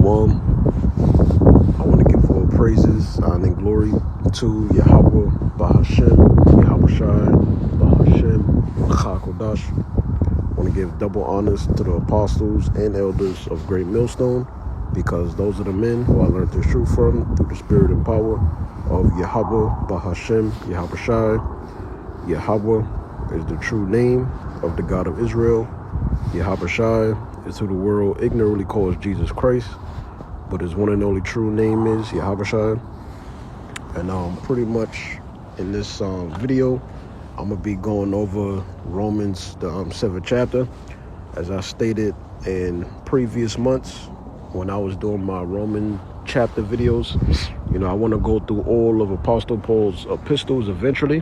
Shalom. I want to give all praises, honor, and glory to Yahweh, Bahashem, Yahushai, Bahashem, Chakodash. I want to give double honors to the apostles and elders of Great Millstone, because those are the men who I learned the truth from through the spirit and power of Yahweh, Bahashem, Yahushai. Yahweh is the true name of the God of Israel. Yahushai is who the world ignorantly calls Jesus Christ, but his one and only true name is Yahushai. And pretty much in this video, I'm going to be going over Romans, the 7th chapter. As I stated in previous months when I was doing my Roman chapter videos, I want to go through all of Apostle Paul's epistles eventually,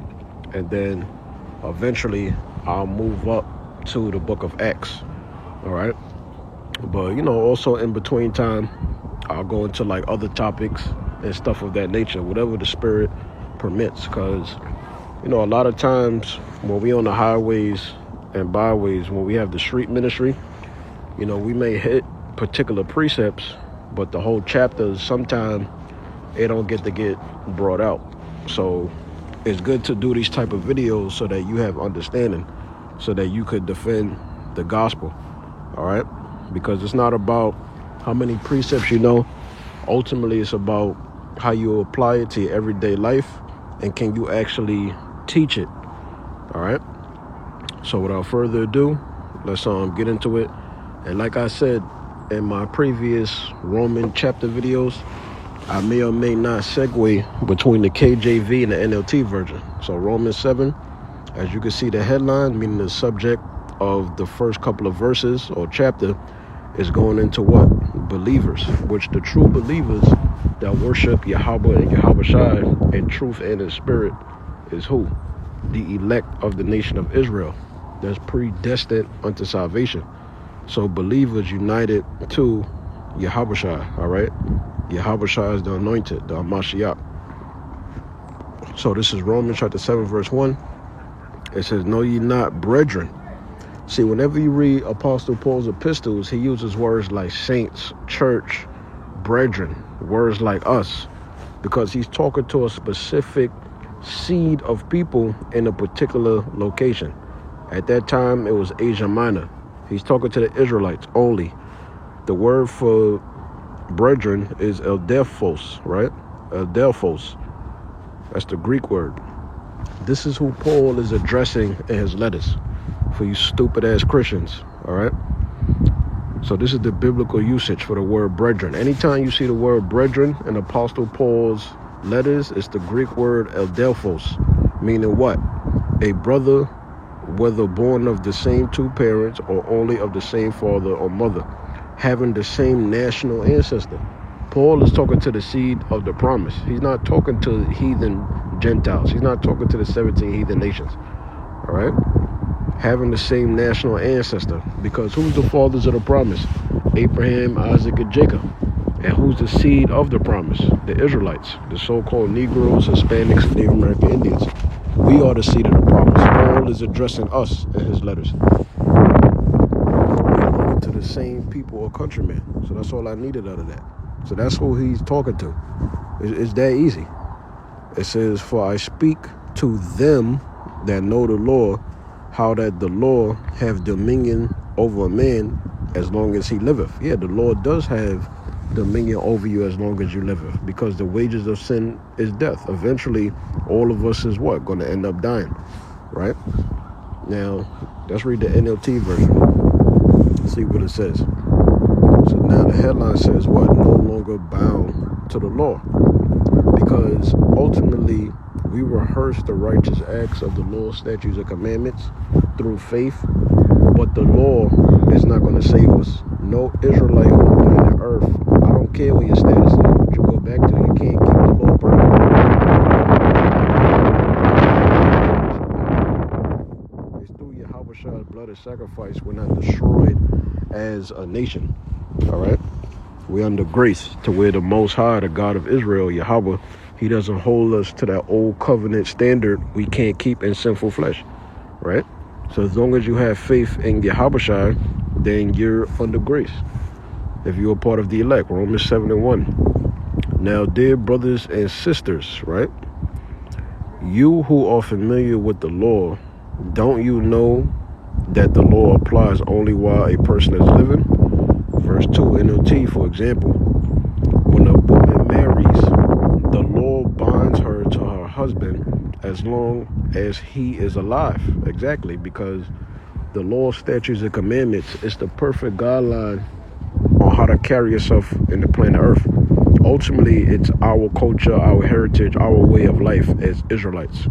and then eventually I'll move up to the book of Acts. All right. But, also in between time, I'll go into like other topics and stuff of that nature, whatever the spirit permits. Because, a lot of times when we on the highways and byways, when we have the street ministry, we may hit particular precepts, but the whole chapters, sometimes it don't get brought out. So it's good to do these type of videos so that you have understanding, so that you could defend the gospel. All right, because it's not about how many precepts you know. Ultimately, it's about how you apply it to your everyday life, and can you actually teach it. All right, so without further ado, let's get into it. And like I said in my previous Roman chapter videos, I may or may not segue between the KJV and the NLT version. So Romans 7, as you can see, the headline, meaning the subject of the first couple of verses or chapter, is going into what? Believers, which the true believers that worship Yahweh and Yahushai in truth and in spirit is who? The elect of the nation of Israel, that's predestined unto salvation. So believers united to Yahushai, all right? Yahushai is the anointed, the Mashiach. So this is Romans chapter 7, verse 1. It says, "Know ye not, brethren." See, whenever you read Apostle Paul's epistles, he uses words like saints, church, brethren, words like us, because he's talking to a specific seed of people in a particular location. At that time, it was Asia Minor. He's talking to the Israelites only. The word for brethren is Eldelphos, right? Eldelphos. That's the Greek word. This is who Paul is addressing in his letters. For you stupid ass Christians, all right? So this is the biblical usage for the word brethren. Anytime you see the word brethren in Apostle Paul's letters, it's the Greek word Eldelphos, meaning what? A brother, whether born of the same two parents or only of the same father or mother, having the same national ancestor. Paul is talking to the seed of the promise. He's not talking to heathen Gentiles. He's not talking to the 17 heathen nations, all right? Having the same national ancestor, because who's the fathers of the promise? Abraham, Isaac, and Jacob. And who's the seed of the promise? The Israelites, the so-called Negroes, Hispanics, and Native American Indians. We are the seed of the promise. Paul is addressing us in his letters. We belong to the same people or countrymen. So that's all I needed out of that. So that's who he's talking to. It's that easy. It says, "For I speak to them that know the law, how that the law have dominion over a man as long as he liveth." Yeah, the law does have dominion over you as long as you liveth, because the wages of sin is death. Eventually, all of us is what? Going to end up dying, right? Now, let's read the NLT version. See what it says. So now the headline says what? No longer bound to the law. Because ultimately, we rehearse the righteous acts of the law, statutes, and commandments through faith, but the law is not going to save us. No Israelite on the earth, I don't care what your status is, what you go back to, you can't keep the law perfect. It's through Yahweh's blood and sacrifice we're not destroyed as a nation, all right? We're under grace to where the Most High, the God of Israel, Yahweh, he doesn't hold us to that old covenant standard we can't keep in sinful flesh, right? So as long as you have faith in Yahushua, then you're under grace. if you're a part of the elect. Romans 7:1. Now, dear brothers and sisters, right? You who are familiar with the law, don't you know that the law applies only while a person is living? Verse 2, NLT, for example. When a woman marries, the law binds her to her husband as long as he is alive. Exactly, because the law, statutes, and commandments is the perfect guideline on how to carry yourself in the planet Earth. Ultimately, it's our culture, our heritage, our way of life as Israelites.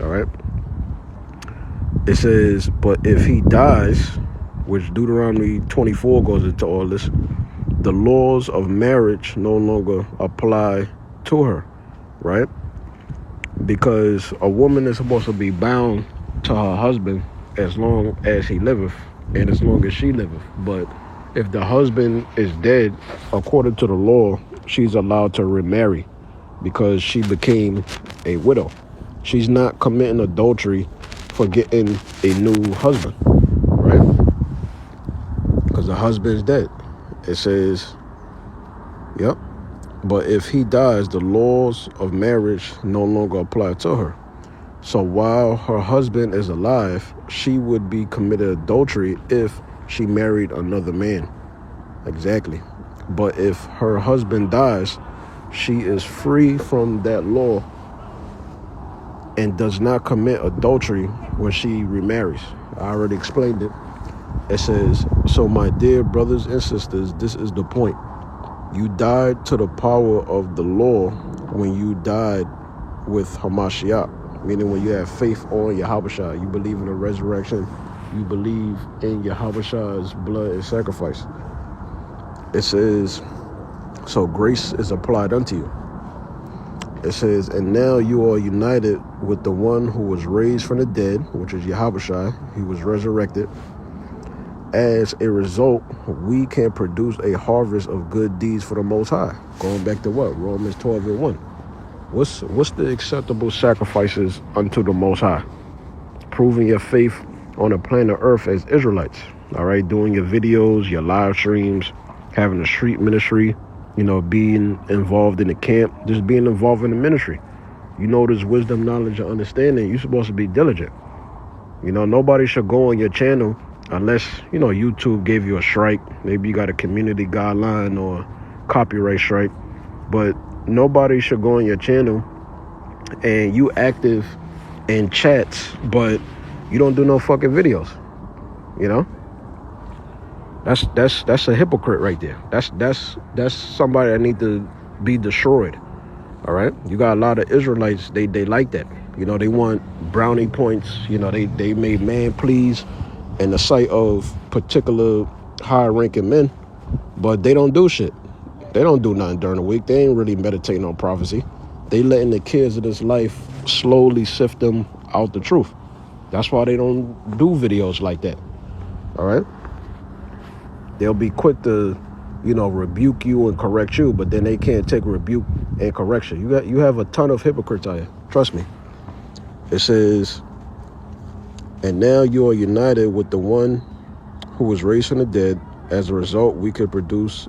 All right? It says, but if he dies, which Deuteronomy 24 goes into all this, the laws of marriage no longer apply to her, right? Because a woman is supposed to be bound to her husband as long as he liveth and as long as she liveth. But if the husband is dead, according to the law, she's allowed to remarry because she became a widow. She's not committing adultery for getting a new husband, right? Because the husband is dead. It says, yep. But if he dies, the laws of marriage no longer apply to her. So while her husband is alive, she would be committed adultery if she married another man. Exactly. But if her husband dies, she is free from that law and does not commit adultery when she remarries. I already explained it. It says, so my dear brothers and sisters, this is the point. You died to the power of the law when you died with Hamashiach, meaning when you have faith on Yahushua, you believe in the resurrection, you believe in Yahushua's blood and sacrifice. It says, so grace is applied unto you. It says, and now you are united with the one who was raised from the dead, which is Yahushua. He was resurrected. As a result, we can produce a harvest of good deeds for the Most High. Going back to what? Romans 12:1. What's the acceptable sacrifices unto the Most High? Proving your faith on the planet Earth as Israelites. All right, doing your videos, your live streams, having a street ministry, being involved in the camp, just being involved in the ministry. There's wisdom, knowledge, and understanding. You're supposed to be diligent. Nobody should go on your channel unless, YouTube gave you a strike. Maybe you got a community guideline or copyright strike. But nobody should go on your channel and you active in chats, but you don't do no fucking videos. That's a hypocrite right there. That's somebody that need to be destroyed. All right? You got a lot of Israelites, they like that. They want brownie points. They made man please in the sight of particular high-ranking men, but they don't do shit. They don't do nothing during the week. They ain't really meditating on prophecy. They letting the kids of this life slowly sift them out the truth. That's why they don't do videos like that. All right? They'll be quick to, rebuke you and correct you, but then they can't take rebuke and correction. You have a ton of hypocrites out here. Trust me. It says, and now you are united with the one who was raised from the dead. As a result, we could produce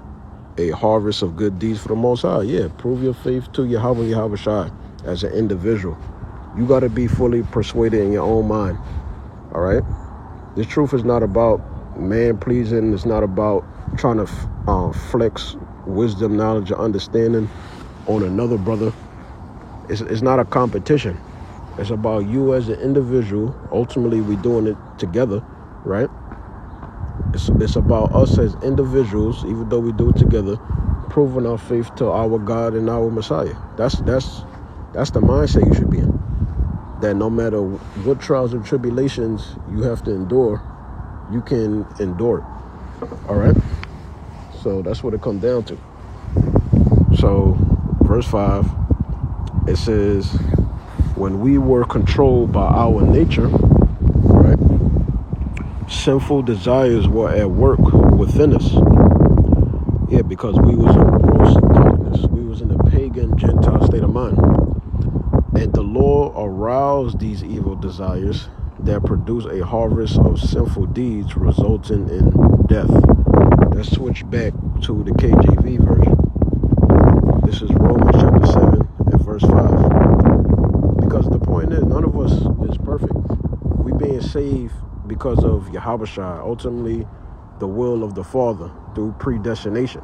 a harvest of good deeds for the Most High. Yeah, prove your faith to Yahweh Yahushua as an individual. You got to be fully persuaded in your own mind. All right? This truth is not about man-pleasing. It's not about trying to flex wisdom, knowledge, or understanding on another brother. It's not a competition. It's about you as an individual. Ultimately, we're doing it together, right? It's about us as individuals, even though we do it together, proving our faith to our God and our Messiah. That's the mindset you should be in. That no matter what trials and tribulations you have to endure, you can endure it. All right? So that's what it comes down to. So, verse 5, it says, when we were controlled by our nature, right, sinful desires were at work within us. Yeah, because we was in gross darkness. We was in a pagan, Gentile state of mind. And the law aroused these evil desires that produce a harvest of sinful deeds resulting in death. Let's switch back to the KJV version. This is Romans chapter 7 and verse 5. Because the point is, none of us is perfect. We being saved because of Yahushua, ultimately the will of the Father through predestination.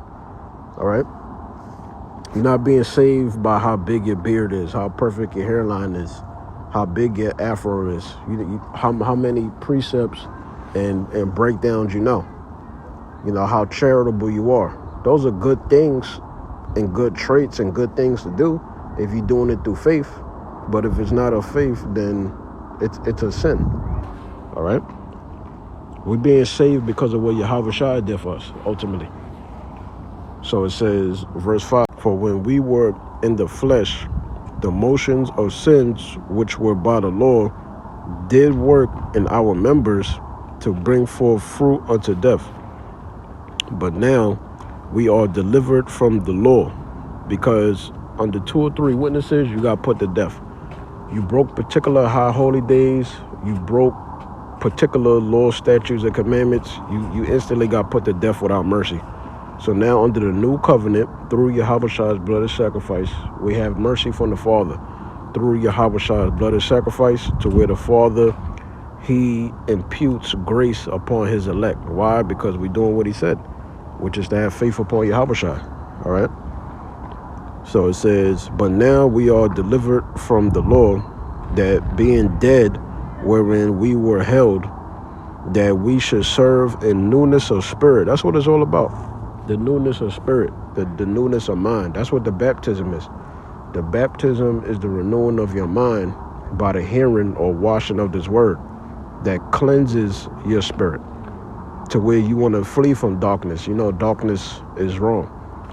All right? You're not being saved by how big your beard is, how perfect your hairline is, how big your afro is, how many precepts and breakdowns you know, how charitable you are. Those are good things and good traits and good things to do if you're doing it through faith. But if it's not of faith, then it's a sin. All right? We're being saved because of what Yahushua did for us, ultimately. So it says, verse 5, for when we were in the flesh, the motions of sins which were by the law did work in our members to bring forth fruit unto death. But now we are delivered from the law, because under 2 or 3 witnesses, you got put to death. You broke particular high holy days. You broke particular law, statutes, and commandments. You instantly got put to death without mercy. So now under the new covenant, through Yahushua's blood of sacrifice, we have mercy from the Father. Through Yahushua's blood of sacrifice, to where the Father, he imputes grace upon his elect. Why? Because we're doing what he said, which is to have faith upon Yahushua. All right? So it says, but now we are delivered from the law, that being dead wherein we were held, that we should serve in newness of spirit. That's what it's all about. The newness of spirit, the newness of mind. That's what the baptism is. The baptism is the renewing of your mind by the hearing or washing of this word that cleanses your spirit to where you want to flee from darkness. Darkness is wrong,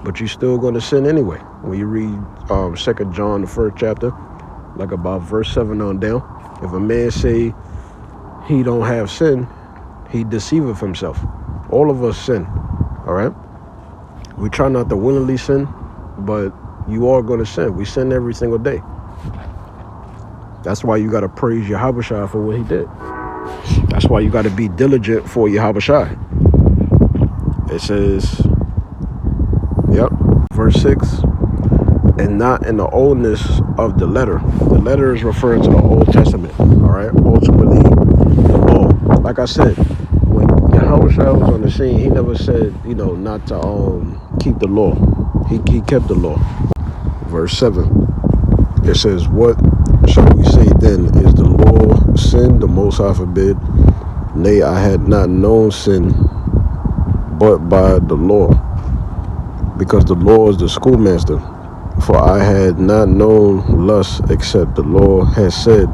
but you're still going to sin anyway. When you read 2 John, the 1st chapter, like about verse 7 on down, if a man say he don't have sin, he deceiveth himself. All of us sin, all right? We try not to willingly sin, but you are going to sin. We sin every single day. That's why you got to praise Yahushua for what he did. That's why you got to be diligent for Yahushua. It says, verse 6, and not in the oldness of the letter. The letter is referring to the Old Testament, all right? Ultimately, the law. Like I said, when Yahushua was on the scene, he never said, not to keep the law. He kept the law. Verse 7, it says, what shall we say then? Is the law sin? The Most High forbid. Nay, I had not known sin but by the law, because the law is the schoolmaster. For I had not known lust, except the law has said,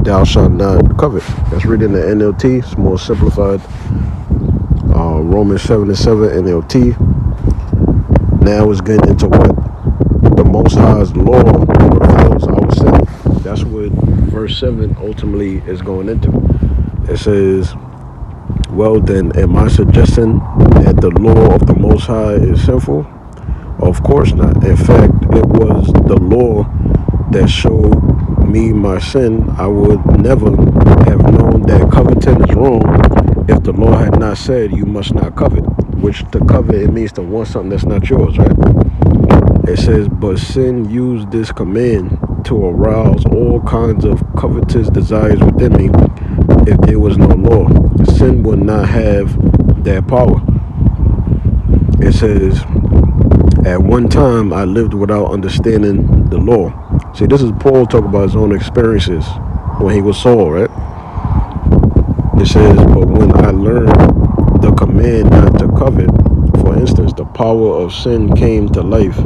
thou shalt not covet. That's written in the NLT. It's more simplified. Romans 7 and 7 NLT. Now it's getting into what the Most High's law reveals our sin. That's what verse 7 ultimately is going into. It says, well then, am I suggesting that the law of the Most High is sinful? Of course not. In fact, it was the law that showed me my sin. I would never have known that coveting is wrong if the law had not said you must not covet. Which to covet, it means to want something that's not yours, right? It says, but sin used this command to arouse all kinds of covetous desires within me. If there was no law, sin would not have that power. It says, at one time I lived without understanding the law. See, this is Paul talking about his own experiences when he was Saul, right? It says, but when I learned the command not to covet, for instance, the power of sin came to life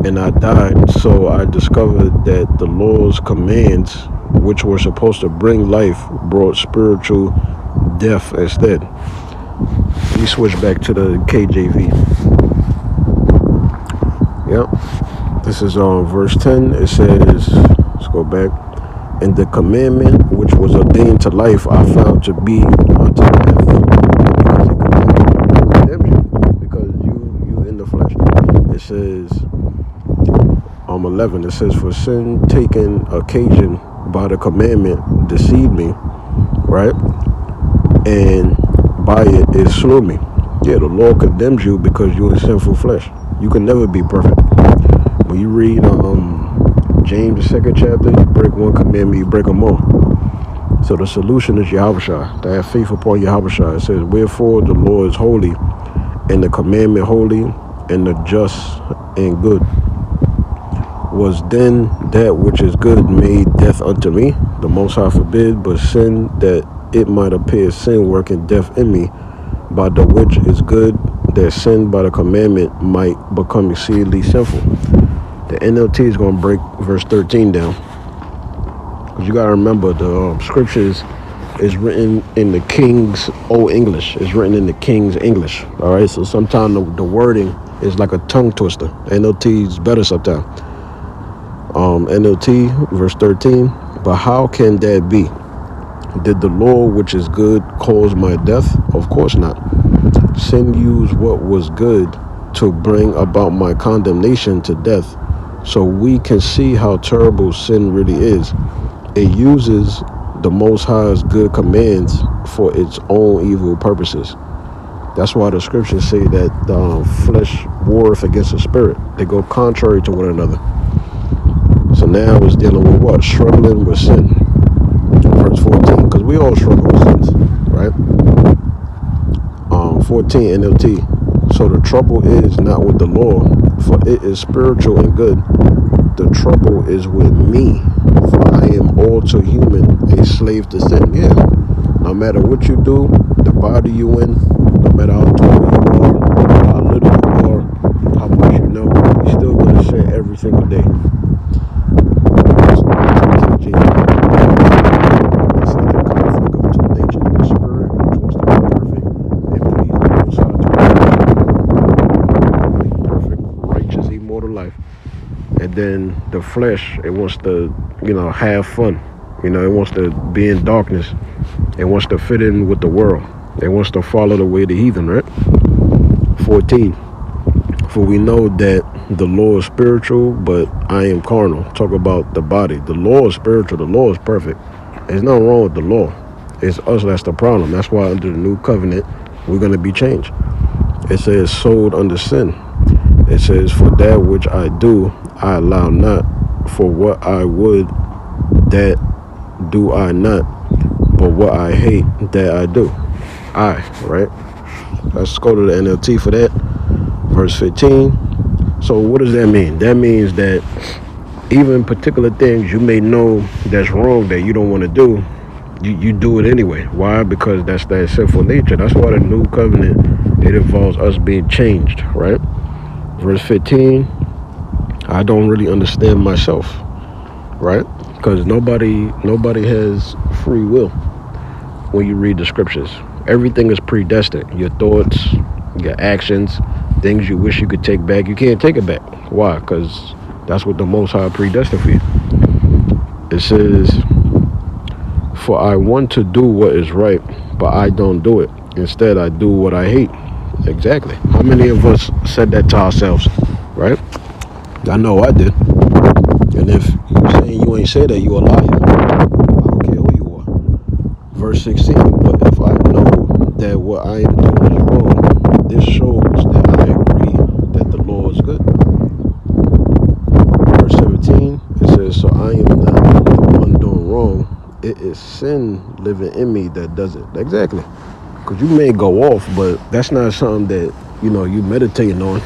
and I died. So I discovered that the law's commands, which were supposed to bring life, brought spiritual death instead. We switch back to the KJV. This is on verse 10. It says, let's go back. And the commandment which was ordained to life I found to be unto death. Because it commanded redemption. Because you in the flesh. It says 11. It says, for sin taken occasion by the commandment deceived me, right? And by it slew me. Yeah, the law condemns you because you're a sinful flesh. You can never be perfect. When you read James, the second chapter, you break one commandment, you break them all. So the solution is Yahushua, to have faith upon Yahushua. It says, wherefore the law is holy, and the commandment holy, and the just and good. Was then that which is good made death unto me? The Most High forbid, but sin, that it might appear sin working death in me, by the which is good, that sin by the commandment might become exceedingly sinful. The NLT is going to break verse 13 down. Because you got to remember, the scriptures is written in the King's Old English. It's written in the King's English. All right, so sometimes the wording is like a tongue twister. NLT is better sometimes. NLT, verse 13. But how can that be? Did the law which is good cause my death? Of course not. Sin used what was good to bring about my condemnation to death. So we can see how terrible sin really is. It uses the Most High's good commands for its own evil purposes. That's why the scriptures say that the flesh warreth against the spirit. They go contrary to one another. So now it's dealing with what? Struggling with sin. Verse 14, because we all struggle with sins, right? 14 NLT. So the trouble is not with the law, for it is spiritual and good. The trouble is with me, for I am all too human, a slave to sin. Yeah, no matter what you do, the body you in, no matter how tall you are, how little you are, how much you know, you're still going to sin every single day. And then the flesh, it wants to, have fun. It wants to be in darkness. It wants to fit in with the world. It wants to follow the way of the heathen, right? 14. For we know that the law is spiritual, but I am carnal. Talk about the body. The law is spiritual. The law is perfect. There's nothing wrong with the law. It's us that's the problem. That's why under the new covenant, we're going to be changed. It says sold under sin. It says, for that which I do, I allow not. For what I would, that do I not. But what I hate, that I do. Right? Let's go to the NLT for that. Verse 15. So what does that mean? That means that even particular things you may know that's wrong, that you don't want to do, you do it anyway. Why? Because that's that sinful nature. That's why the new covenant, it involves us being changed, right? Verse 15, I don't really understand myself, right? Because nobody has free will when you read the scriptures. Everything is predestined. Your thoughts, your actions, things you wish you could take back, you can't take it back. Why? Because that's what the Most High predestined for you. It says, for I want to do what is right, but I don't do it. Instead, I do what I hate. Exactly. How many of us said that to ourselves, right? I know I did. And if you saying you ain't say that, you a liar. I don't care who you are. Verse 16, but if I know that what I am doing is wrong, this shows that I agree that the law is good. Verse 17, it says, so I am not the one doing wrong. It is sin living in me that does it. Exactly. Because you may go off, but that's not something that, you meditating on.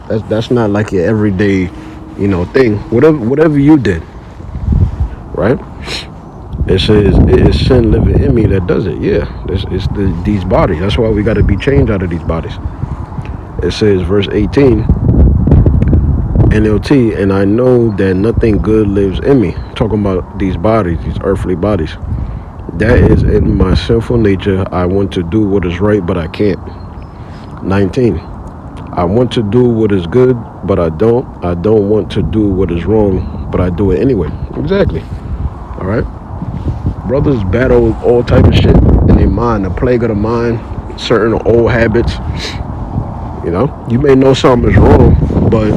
That's not like your everyday, thing. Whatever you did, right? It says, it is sin living in me that does it. Yeah, it's these bodies. That's why we got to be changed out of these bodies. It says, verse 18, NLT, and I know that nothing good lives in me. Talking about these bodies, these earthly bodies. That is in my sinful nature. I want to do what is right, but I can't. 19. I want to do what is good, but I don't. I don't want to do what is wrong, but I do it anyway. Exactly. All right. Brothers battle all type of shit in their mind. The plague of the mind, certain old habits. You may know something is wrong, but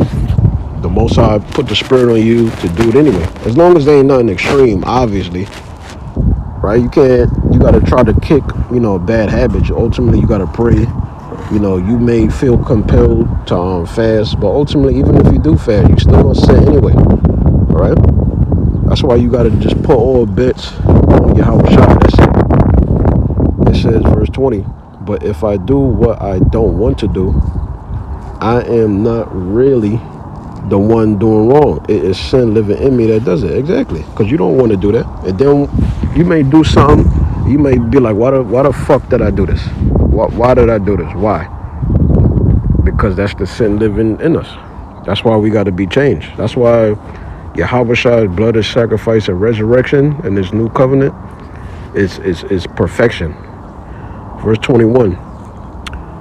the Most High put the spirit on you to do it anyway. As long as there ain't nothing extreme, obviously. Right? You got to try to kick, a bad habit. Ultimately, you got to pray, You know, you may feel compelled to fast, but ultimately, even if you do fast, you still gonna sin anyway. All right. That's why you gotta just put all bets on Yahweh Shai. That's it. It says, verse 20. But if I do what I don't want to do, I am not really the one doing wrong. It is sin living in me that does it. Exactly. Because you don't want to do that. And then you may do something. You may be like, why the fuck did I do this? Why did I do this? Why? Because that's the sin living in us. That's why we got to be changed. That's why Yahweh Shai's blood is sacrifice and resurrection and this new covenant is perfection. Verse 21.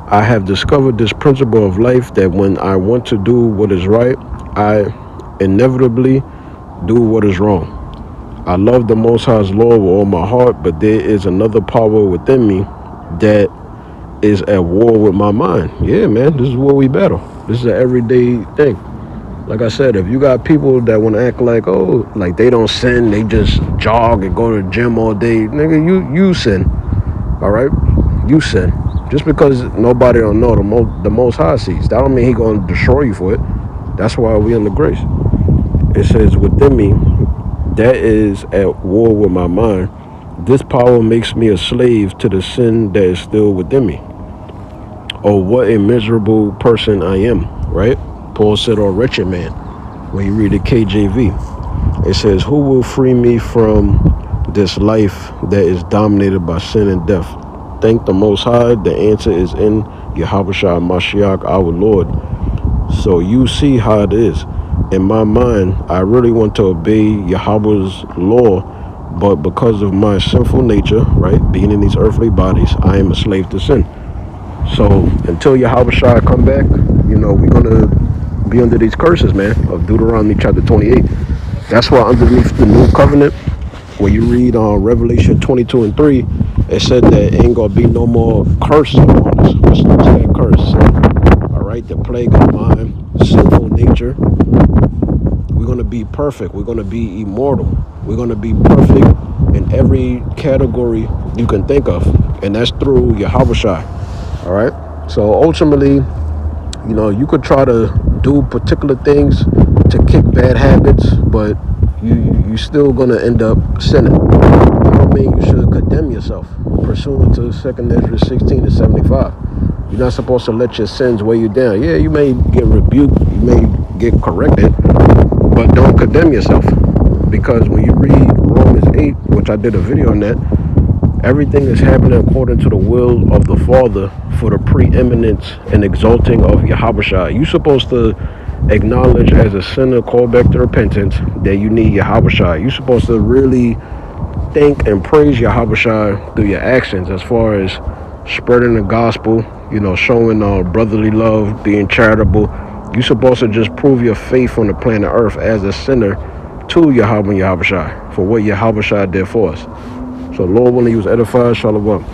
I have discovered this principle of life, that when I want to do what is right, I inevitably do what is wrong. I love the Most High's law with all my heart, but there is another power within me that is at war with my mind. Yeah, man, this is where we battle. This is an everyday thing. Like I said, if you got people that want to act like, oh, like they don't sin, they just jog and go to the gym all day, nigga, you sin. All right? You sin. Just because nobody don't know the Most High sees, that don't mean he gonna destroy you for it. That's why we in the grace. It says within me, that is at war with my mind. This power makes me a slave to the sin that is still within me. Oh, what a miserable person I am, right? Paul said, "Oh, wretched man," when you read the KJV. It says, who will free me from this life that is dominated by sin and death? Thank the Most High. The answer is in Yahweh Shai Mashiach, our Lord. So you see how it is. In my mind, I really want to obey Yahweh's law, but because of my sinful nature, right, being in these earthly bodies, I am a slave to sin. So until Yahweh Shai come back, you know, we're going to be under these curses, man, of Deuteronomy chapter 28. That's why underneath the new covenant, when you read Revelation 22 and 3, it said that ain't gonna be no more curse upon us. What's that curse? All right, the plague of mind, sinful nature. We're gonna be perfect. We're gonna be immortal. We're gonna be perfect in every category you can think of, and that's through Yahweh Shai. All right. So ultimately, you know, you could try to do particular things to kick bad habits, but you still gonna end up sinning. I don't mean you should condemn yourself pursuant to 2nd Ezra 16 and 75. You're not supposed to let your sins weigh you down. Yeah, you may get rebuked, you may get corrected, but don't condemn yourself. Because when you read Romans 8, which I did a video on that, everything is happening according to the will of the Father for the preeminence and exalting of Yahweh Shai. You're supposed to acknowledge as a sinner, call back to repentance, that you need Yahweh Shai. You're supposed to really thank and praise Yahweh Shai through your actions, as far as spreading the gospel, you know, showing brotherly love, being charitable. You're supposed to just prove your faith on the planet Earth as a sinner to Yahweh and Yahweh Shai for what Yahweh Shai did for us. So Lord willing, you was edified. Shalom.